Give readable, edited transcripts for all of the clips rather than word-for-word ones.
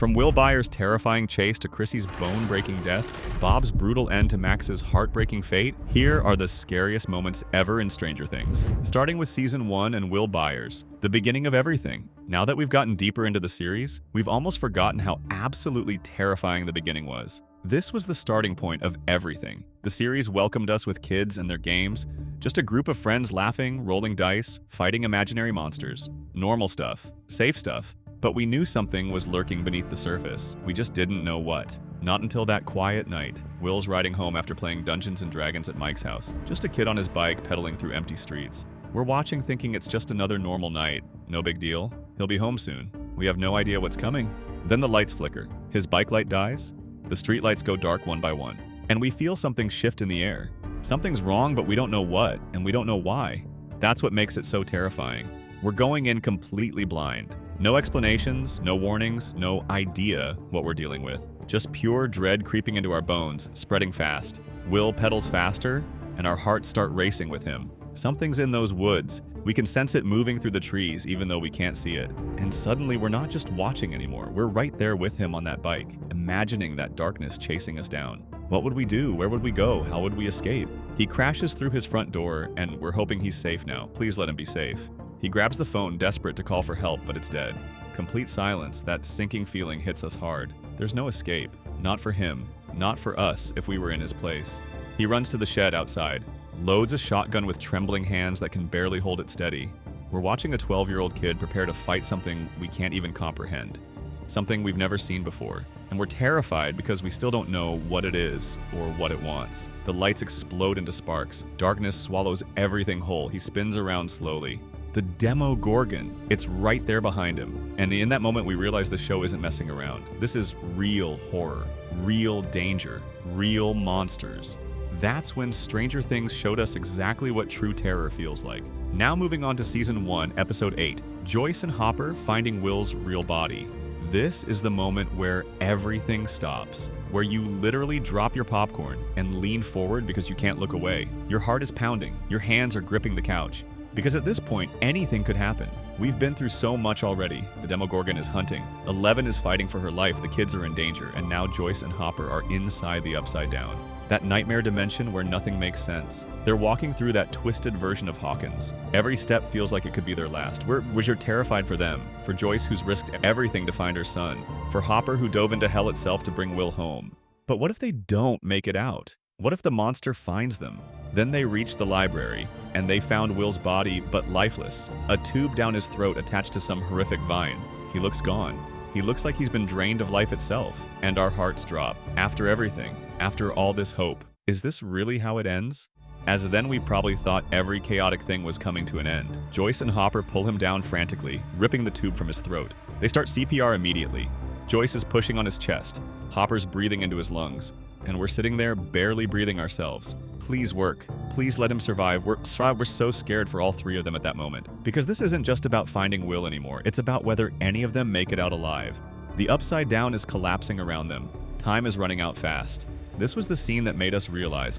From Will Byers' terrifying chase to Chrissy's bone-breaking death, Bob's brutal end to Max's heartbreaking fate, here are the scariest moments ever in Stranger Things. Starting with Season 1 and Will Byers, the beginning of everything. Now that we've gotten deeper into the series, we've almost forgotten how absolutely terrifying the beginning was. This was the starting point of everything. The series welcomed us with kids and their games, just a group of friends laughing, rolling dice, fighting imaginary monsters. Normal stuff, safe stuff. But we knew something was lurking beneath the surface. We just didn't know what. Not until that quiet night. Will's riding home after playing Dungeons & Dragons at Mike's house. Just a kid on his bike pedaling through empty streets. We're watching thinking it's just another normal night. No big deal. He'll be home soon. We have no idea what's coming. Then the lights flicker. His bike light dies. The street lights go dark one by one. And we feel something shift in the air. Something's wrong, but we don't know what, and we don't know why. That's what makes it so terrifying. We're going in completely blind. No explanations, no warnings, no idea what we're dealing with. Just pure dread creeping into our bones, spreading fast. Will pedals faster, and our hearts start racing with him. Something's in those woods. We can sense it moving through the trees even though we can't see it. And suddenly we're not just watching anymore. We're right there with him on that bike, imagining that darkness chasing us down. What would we do? Where would we go? How would we escape? He crashes through his front door, and we're hoping he's safe now. Please let him be safe. He grabs the phone, desperate to call for help, but it's dead. Complete silence, that sinking feeling hits us hard. There's no escape. Not for him. Not for us if we were in his place. He runs to the shed outside, loads a shotgun with trembling hands that can barely hold it steady. We're watching a 12-year-old kid prepare to fight something we can't even comprehend. Something we've never seen before. And we're terrified because we still don't know what it is or what it wants. The lights explode into sparks. Darkness swallows everything whole. He spins around slowly. The Demogorgon. It's right there behind him. And in that moment, we realize the show isn't messing around. This is real horror, real danger, real monsters. That's when Stranger Things showed us exactly what true terror feels like. Now moving on to Season 1, Episode 8, Joyce and Hopper finding Will's real body. This is the moment where everything stops, where you literally drop your popcorn and lean forward because you can't look away. Your heart is pounding, your hands are gripping the couch. Because at this point, anything could happen. We've been through so much already. The Demogorgon is hunting. 11 is fighting for her life, the kids are in danger, and now Joyce and Hopper are inside the Upside Down. That nightmare dimension where nothing makes sense. They're walking through that twisted version of Hawkins. Every step feels like it could be their last. We're terrified for them. For Joyce, who's risked everything to find her son. For Hopper, who dove into hell itself to bring Will home. But what if they don't make it out? What if the monster finds them? Then they reach the library, and they found Will's body, but lifeless. A tube down his throat attached to some horrific vine. He looks gone. He looks like he's been drained of life itself. And our hearts drop. After everything, after all this hope, is this really how it ends? As then we probably thought every chaotic thing was coming to an end. Joyce and Hopper pull him down frantically, ripping the tube from his throat. They start CPR immediately. Joyce is pushing on his chest. Hopper's breathing into his lungs. And we're sitting there barely breathing ourselves. Please work. Please let him survive. We're so scared for all three of them at that moment. Because this isn't just about finding Will anymore. It's about whether any of them make it out alive. The Upside Down is collapsing around them. Time is running out fast. This was the scene that made us realize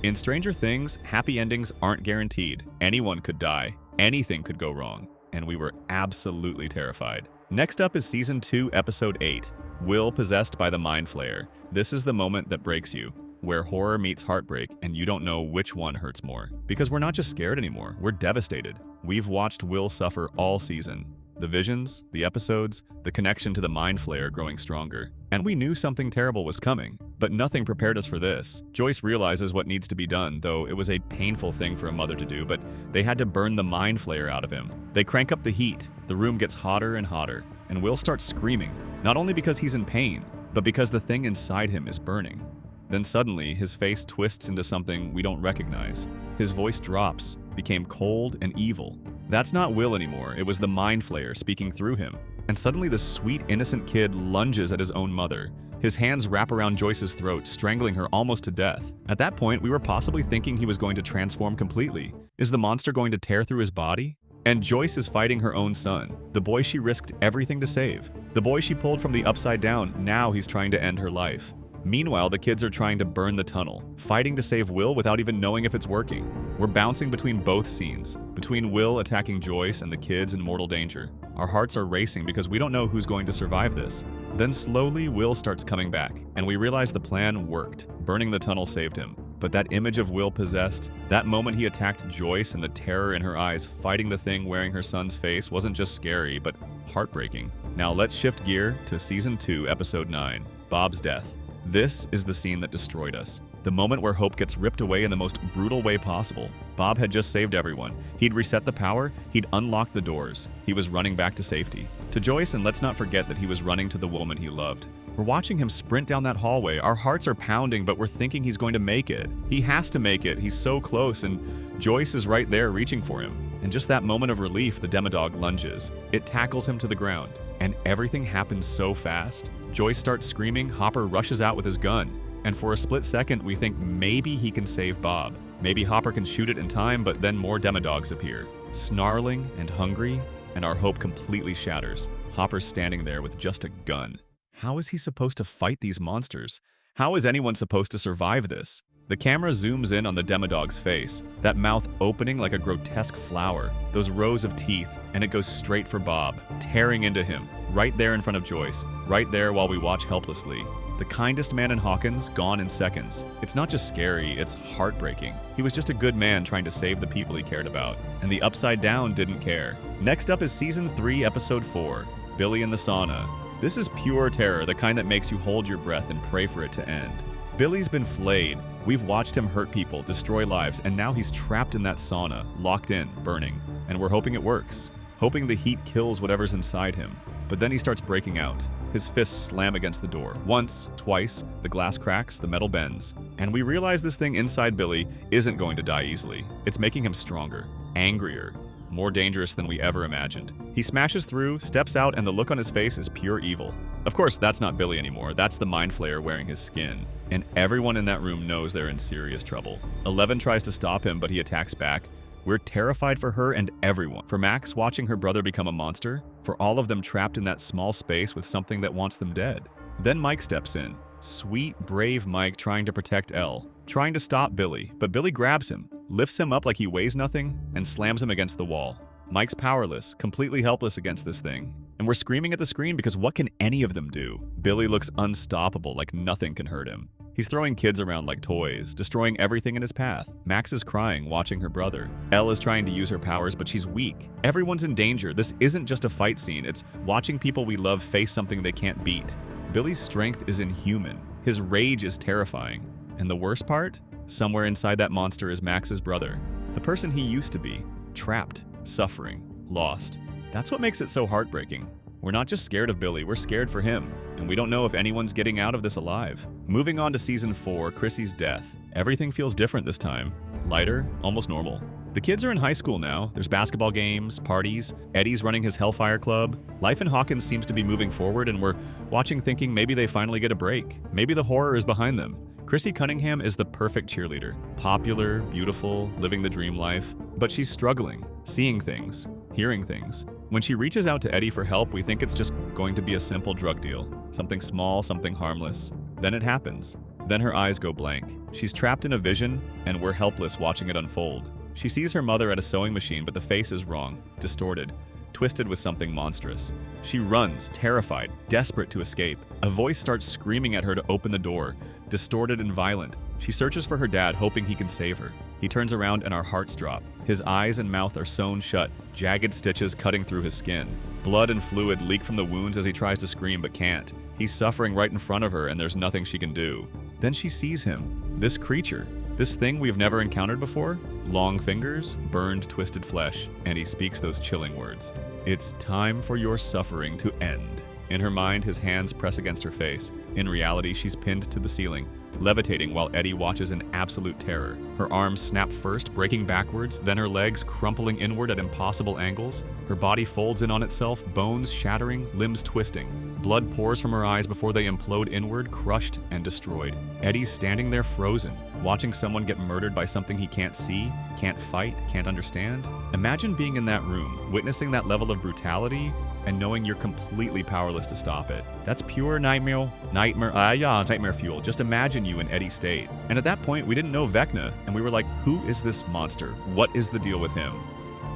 in Stranger Things, happy endings aren't guaranteed. Anyone could die. Anything could go wrong. And we were absolutely terrified. Next up is Season 2, Episode 8, Will possessed by the Mind Flayer. This is the moment that breaks you, where horror meets heartbreak and you don't know which one hurts more. Because we're not just scared anymore, we're devastated. We've watched Will suffer all season. The visions, the episodes, the connection to the Mind Flayer growing stronger. And we knew something terrible was coming, but nothing prepared us for this. Joyce realizes what needs to be done, though it was a painful thing for a mother to do, but they had to burn the Mind Flayer out of him. They crank up the heat, the room gets hotter and hotter, and Will starts screaming, not only because he's in pain, but because the thing inside him is burning. Then suddenly, his face twists into something we don't recognize. His voice drops, became cold and evil. That's not Will anymore, it was the Mind Flayer speaking through him. And suddenly the sweet, innocent kid lunges at his own mother. His hands wrap around Joyce's throat, strangling her almost to death. At that point, we were possibly thinking he was going to transform completely. Is the monster going to tear through his body? And Joyce is fighting her own son, the boy she risked everything to save. The boy she pulled from the Upside Down, now he's trying to end her life. Meanwhile, the kids are trying to burn the tunnel, fighting to save Will without even knowing if it's working. We're bouncing between both scenes, between Will attacking Joyce and the kids in mortal danger. Our hearts are racing because we don't know who's going to survive this. Then slowly, Will starts coming back, and we realize the plan worked. Burning the tunnel saved him. But that image of Will possessed, that moment he attacked Joyce and the terror in her eyes fighting the thing wearing her son's face wasn't just scary, but heartbreaking. Now let's shift gear to Season 2, Episode 9, Bob's Death. This is the scene that destroyed us. The moment where hope gets ripped away in the most brutal way possible. Bob had just saved everyone. He'd reset the power, he'd unlocked the doors. He was running back to safety. To Joyce, and let's not forget that he was running to the woman he loved. We're watching him sprint down that hallway. Our hearts are pounding, but we're thinking he's going to make it. He has to make it. He's so close, and Joyce is right there reaching for him. In just that moment of relief, the demodog lunges. It tackles him to the ground, and everything happens so fast. Joyce starts screaming, Hopper rushes out with his gun, and for a split second, we think maybe he can save Bob. Maybe Hopper can shoot it in time, but then more demodogs appear, snarling and hungry, and our hope completely shatters. Hopper's standing there with just a gun. How is he supposed to fight these monsters? How is anyone supposed to survive this? The camera zooms in on the demodog's face, that mouth opening like a grotesque flower, those rows of teeth, and it goes straight for Bob, tearing into him, right there in front of Joyce, right there while we watch helplessly. The kindest man in Hawkins, gone in seconds. It's not just scary, it's heartbreaking. He was just a good man trying to save the people he cared about, and the Upside Down didn't care. Next up is Season 3, Episode 4, Billy in the Sauna. This is pure terror, the kind that makes you hold your breath and pray for it to end. Billy's been flayed. We've watched him hurt people, destroy lives, and now he's trapped in that sauna, locked in, burning. And we're hoping it works, hoping the heat kills whatever's inside him. But then he starts breaking out. His fists slam against the door. Once, twice, the glass cracks, the metal bends. And we realize this thing inside Billy isn't going to die easily. It's making him stronger, angrier, more dangerous than we ever imagined. He smashes through, steps out, and the look on his face is pure evil. Of course, that's not Billy anymore. That's the Mind Flayer wearing his skin. And everyone in that room knows they're in serious trouble. Eleven tries to stop him, but he attacks back. We're terrified for her and everyone. For Max watching her brother become a monster. For all of them trapped in that small space with something that wants them dead. Then Mike steps in. Sweet, brave Mike trying to protect Elle. Trying to stop Billy, but Billy grabs him, lifts him up like he weighs nothing, and slams him against the wall. Mike's powerless, completely helpless against this thing. And we're screaming at the screen because what can any of them do? Billy looks unstoppable, like nothing can hurt him. He's throwing kids around like toys, destroying everything in his path. Max is crying, watching her brother. Elle is trying to use her powers, but she's weak. Everyone's in danger. This isn't just a fight scene. It's watching people we love face something they can't beat. Billy's strength is inhuman. His rage is terrifying. And the worst part? Somewhere inside that monster is Max's brother. The person he used to be. Trapped, suffering, lost. That's what makes it so heartbreaking. We're not just scared of Billy, we're scared for him. And we don't know if anyone's getting out of this alive. Moving on to Season 4, Chrissy's death. Everything feels different this time. Lighter, almost normal. The kids are in high school now. There's basketball games, parties. Eddie's running his Hellfire Club. Life in Hawkins seems to be moving forward, and we're watching thinking maybe they finally get a break. Maybe the horror is behind them. Chrissy Cunningham is the perfect cheerleader. Popular, beautiful, living the dream life. But she's struggling, seeing things, hearing things. When she reaches out to Eddie for help, we think it's just going to be a simple drug deal. Something small, something harmless. Then it happens. Then her eyes go blank. She's trapped in a vision, and we're helpless watching it unfold. She sees her mother at a sewing machine, but the face is wrong, distorted, twisted with something monstrous. She runs, terrified, desperate to escape. A voice starts screaming at her to open the door, distorted and violent. She searches for her dad, hoping he can save her. He turns around and our hearts drop. His eyes and mouth are sewn shut, jagged stitches cutting through his skin. Blood and fluid leak from the wounds as he tries to scream but can't. He's suffering right in front of her and there's nothing she can do. Then she sees him. This creature. This thing we've never encountered before. Long fingers, burned, twisted flesh. And he speaks those chilling words. It's time for your suffering to end. In her mind, his hands press against her face. In reality, she's pinned to the ceiling, levitating while Eddie watches in absolute terror. Her arms snap first, breaking backwards, then her legs crumpling inward at impossible angles. Her body folds in on itself, bones shattering, limbs twisting. Blood pours from her eyes before they implode inward, crushed and destroyed. Eddie's standing there frozen, watching someone get murdered by something he can't see, can't fight, can't understand. Imagine being in that room, witnessing that level of brutality, and knowing you're completely powerless to stop it. That's pure nightmare fuel. Just imagine you in Eddie's state. And at that point, we didn't know Vecna, and we were like, who is this monster? What is the deal with him?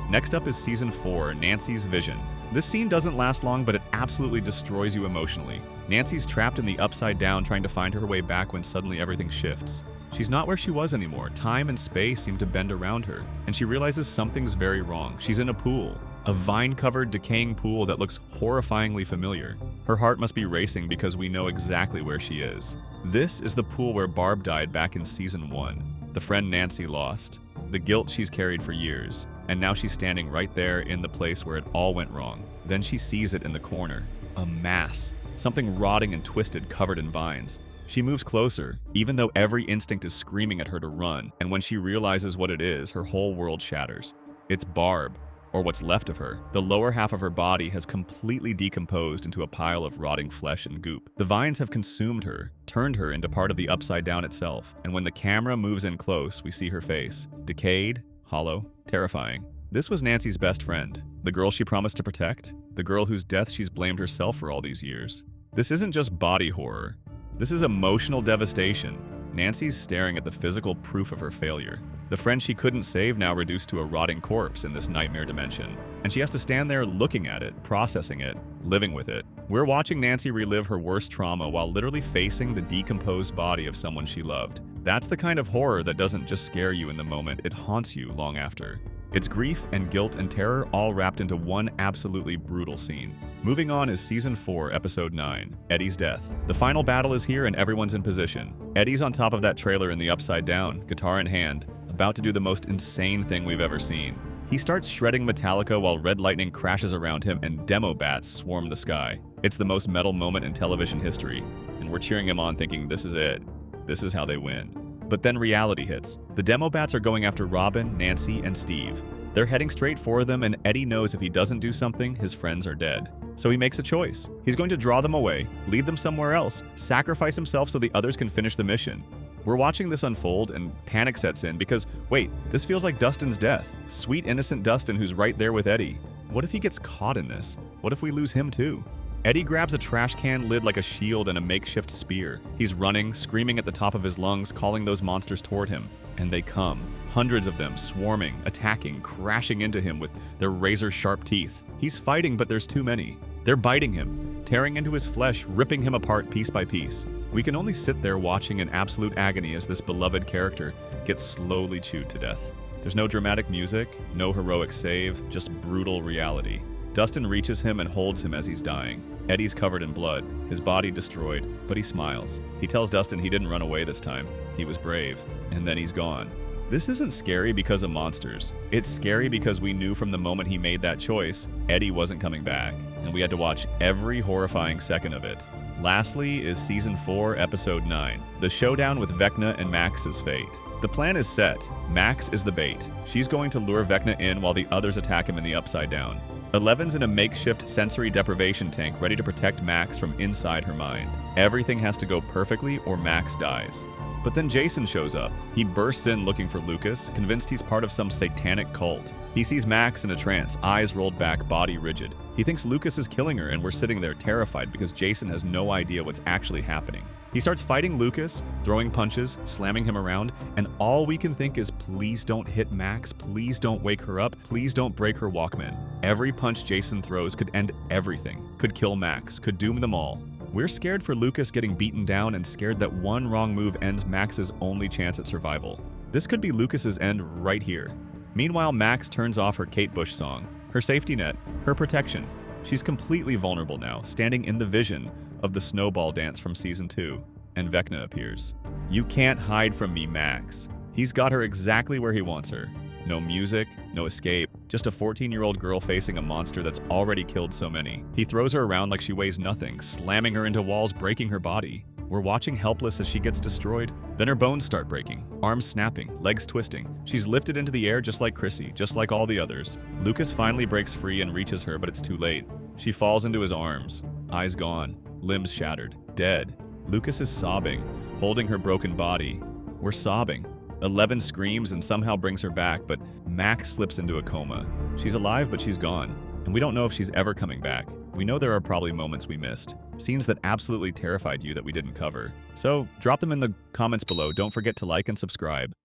Next up is Season 4, Nancy's Vision. This scene doesn't last long, but it absolutely destroys you emotionally. Nancy's trapped in the Upside Down trying to find her way back when suddenly everything shifts. She's not where she was anymore. Time and space seem to bend around her, and she realizes something's very wrong. She's in a pool. A vine-covered, decaying pool that looks horrifyingly familiar. Her heart must be racing because we know exactly where she is. This is the pool where Barb died back in Season 1. The friend Nancy lost. The guilt she's carried for years. And now she's standing right there in the place where it all went wrong. Then she sees it in the corner. A mass. Something rotting and twisted, covered in vines. She moves closer, even though every instinct is screaming at her to run, and when she realizes what it is, her whole world shatters. It's Barb, or what's left of her. The lower half of her body has completely decomposed into a pile of rotting flesh and goop. The vines have consumed her, turned her into part of the Upside Down itself, and when the camera moves in close, we see her face. Decayed, hollow, terrifying. This was Nancy's best friend, the girl she promised to protect, the girl whose death she's blamed herself for all these years. This isn't just body horror. This is emotional devastation. Nancy's staring at the physical proof of her failure. The friend she couldn't save now reduced to a rotting corpse in this nightmare dimension. And she has to stand there looking at it, processing it, living with it. We're watching Nancy relive her worst trauma while literally facing the decomposed body of someone she loved. That's the kind of horror that doesn't just scare you in the moment, it haunts you long after. It's grief and guilt and terror all wrapped into one absolutely brutal scene. Moving on is Season 4, Episode 9, Eddie's Death. The final battle is here and everyone's in position. Eddie's on top of that trailer in the Upside Down, guitar in hand, about to do the most insane thing we've ever seen. He starts shredding Metallica while red lightning crashes around him and demo bats swarm the sky. It's the most metal moment in television history, and we're cheering him on thinking this is it. This is how they win. But then reality hits. The demo bats are going after Robin, Nancy, and Steve. They're heading straight for them, and Eddie knows if he doesn't do something, his friends are dead. So he makes a choice. He's going to draw them away, lead them somewhere else, sacrifice himself so the others can finish the mission. We're watching this unfold, and panic sets in because, wait, this feels like Dustin's death. Sweet, innocent Dustin who's right there with Eddie. What if he gets caught in this? What if we lose him too? Eddie grabs a trash can lid like a shield and a makeshift spear. He's running, screaming at the top of his lungs, calling those monsters toward him. And they come. Hundreds of them, swarming, attacking, crashing into him with their razor-sharp teeth. He's fighting, but there's too many. They're biting him, tearing into his flesh, ripping him apart piece by piece. We can only sit there watching in absolute agony as this beloved character gets slowly chewed to death. There's no dramatic music, no heroic save, just brutal reality. Dustin reaches him and holds him as he's dying. Eddie's covered in blood, his body destroyed, but he smiles. He tells Dustin he didn't run away this time. He was brave. And then he's gone. This isn't scary because of monsters. It's scary because we knew from the moment he made that choice, Eddie wasn't coming back, and we had to watch every horrifying second of it. Lastly is Season 4, Episode 9, the showdown with Vecna and Max's fate. The plan is set. Max is the bait. She's going to lure Vecna in while the others attack him in the Upside Down. Eleven's in a makeshift sensory deprivation tank ready to protect Max from inside her mind. Everything has to go perfectly or Max dies. But then Jason shows up. He bursts in looking for Lucas, convinced he's part of some satanic cult. He sees Max in a trance, eyes rolled back, body rigid. He thinks Lucas is killing her, and we're sitting there terrified because Jason has no idea what's actually happening. He starts fighting Lucas, throwing punches, slamming him around, and all we can think is please don't hit Max, please don't wake her up, please don't break her Walkman. Every punch Jason throws could end everything, could kill Max, could doom them all. We're scared for Lucas getting beaten down and scared that one wrong move ends Max's only chance at survival. This could be Lucas's end right here. Meanwhile, Max turns off her Kate Bush song, her safety net, her protection. She's completely vulnerable now, standing in the vision of the snowball dance from Season 2, and Vecna appears. You can't hide from me, Max. He's got her exactly where he wants her. No music, no escape, just a 14-year-old girl facing a monster that's already killed so many. He throws her around like she weighs nothing, slamming her into walls, breaking her body. We're watching helpless as she gets destroyed. Then her bones start breaking, arms snapping, legs twisting. She's lifted into the air just like Chrissy, just like all the others. Lucas finally breaks free and reaches her, but it's too late. She falls into his arms, eyes gone, limbs shattered, dead. Lucas is sobbing, holding her broken body. We're sobbing. 11 screams and somehow brings her back, but Max slips into a coma. She's alive, but she's gone, and we don't know if she's ever coming back. We know there are probably moments we missed, scenes that absolutely terrified you that we didn't cover. So drop them in the comments below. Don't forget to like and subscribe.